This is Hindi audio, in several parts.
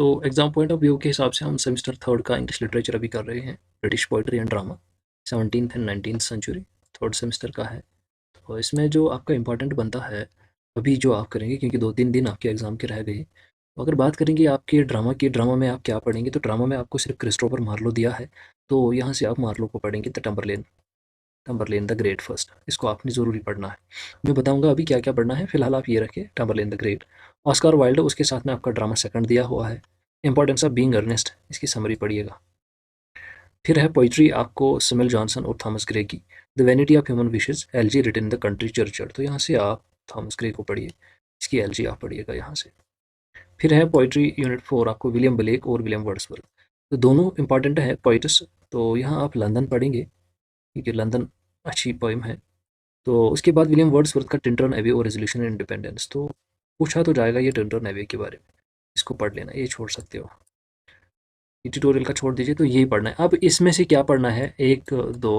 तो एग्ज़ाम पॉइंट ऑफ व्यू के हिसाब से हम सेमेस्टर थर्ड का इंग्लिश लिटरेचर अभी कर रहे हैं, British poetry and drama 17th and 19th century, third semester का है। और इसमें जो आपका इम्पोर्टेंट बनता है अभी जो आप करेंगे, क्योंकि 2-3 दिन आपके एग्ज़ाम के रह गए। तो अगर बात करेंगे आपके ड्रामा की, ड्रामा में आप क्या पढ़ेंगे, तो ड्रामा में आपको सिर्फ क्रिस्टोफर मार्लो दिया है, तो यहाँ से आप मार्लो को पढ़ेंगे, द टम्बरलेन द ग्रेट फर्स्ट, इसको आपने ज़रूरी पढ़ना है। मैं बताऊंगा अभी क्या क्या पढ़ना है, फिलहाल आप ये रखें Tamburlaine the great. Oscar Wilde, उसके साथ में आपका ड्रामा सेकंड दिया हुआ है। इंपॉर्टेंस ऑफ बीइंग अर्नेस्ट, इसकी समरी पढ़िएगा। फिर है पोइट्री आपको सिमिल जॉनसन और थॉमस ग्रे की, the vanity of human wishes, elegy written in the country churchyard, तो यहाँ से आप थॉमस ग्रे को पढ़िए, इसकी एलजी आप पढ़िएगा यहाँ से। फिर है पोइट्री यूनिट 4 आपको विलियम ब्लेक और विलियम वर्ड्सवर्थ, तो दोनों इंपॉर्टेंट है पोइट्स, तो यहाँ आप लंदन पढ़ेंगे क्योंकि लंदन अच्छी पोइम है। तो उसके बाद विलियम वर्ड्सवर्थ का टिंटन एवे और रेजोल्यूशन इन इंडिपेंडेंस, तो पूछा तो जाएगा ये टिंटन एवे के बारे में, इसको पढ़ लेना, ये छोड़ सकते हो, ये ट्यूटोरियल का छोड़ दीजिए, तो यही पढ़ना है। अब इसमें से क्या पढ़ना है, 1 2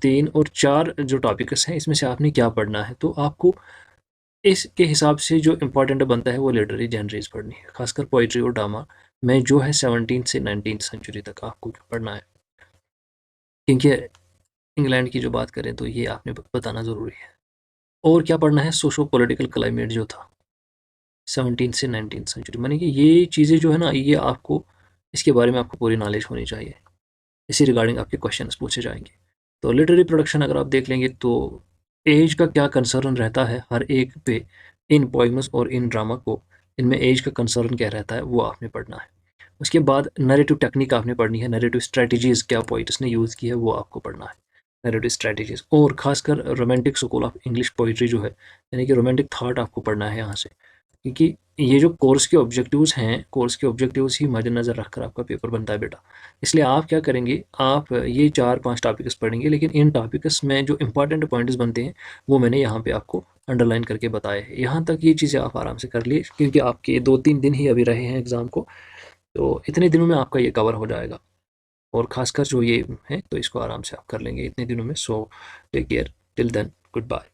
3 और 4 जो टॉपिक्स हैं, इसमें से आपने क्या पढ़ना है, तो आपको इसके हिसाब से जो इम्पोर्टेंट बनता है वो लिटरेरी जनरीज पढ़नी है, खासकर पोइट्री और ड्रामा में जो है 17th से 19th सेंचुरी तक आपको पढ़ना है। क्योंकि इंग्लैंड की जो बात करें तो ये आपने बताना ज़रूरी है। और क्या पढ़ना है, सोशो पॉलिटिकल क्लाइमेट जो था 17th से 19th सेंचुरी, मानी कि ये चीज़ें जो है ना, ये आपको इसके बारे में आपको पूरी नॉलेज होनी चाहिए, इसी रिगार्डिंग आपके क्वेश्चंस पूछे जाएंगे। तो लिटरेरी प्रोडक्शन अगर आप देख लेंगे तो एज का क्या कंसर्न रहता है हर एक पे, इन पोइम्स और इन ड्रामा को, इनमें एज का कंसर्न क्या रहता है वो आपने पढ़ना है। उसके बाद नैरेटिव टेक्निक आपने पढ़नी है, नैरेटिव स्ट्रेटजीज क्या पोइट्स ने यूज़ की है वो आपको पढ़ना है, नैरेटिव स्ट्रेटजीज। और खासकर romantic school of English poetry जो है, यानी कि रोमांटिक थॉट आपको पढ़ना है यहाँ से, क्योंकि ये जो कोर्स के ऑब्जेक्टिव्स हैं, कोर्स के ऑब्जेक्टिव्स ही मद्देनज़र रखकर आपका पेपर बनता है बेटा। इसलिए आप क्या करेंगे, आप ये 4-5 टॉपिक्स पढ़ेंगे, लेकिन इन टॉपिक्स में जो इंपॉर्टेंट पॉइंट्स बनते हैं वो मैंने यहाँ पे आपको अंडरलाइन करके बताए हैं। यहाँ तक ये चीज़ें आप आराम से कर लिए, क्योंकि आपके 2-3 दिन ही अभी रहे हैं एग्ज़ाम को, तो इतने दिनों में आपका ये कवर हो जाएगा। और ख़ासकर जो ये है तो इसको आराम से आप कर लेंगे इतने दिनों में। So take care, till then, good bye.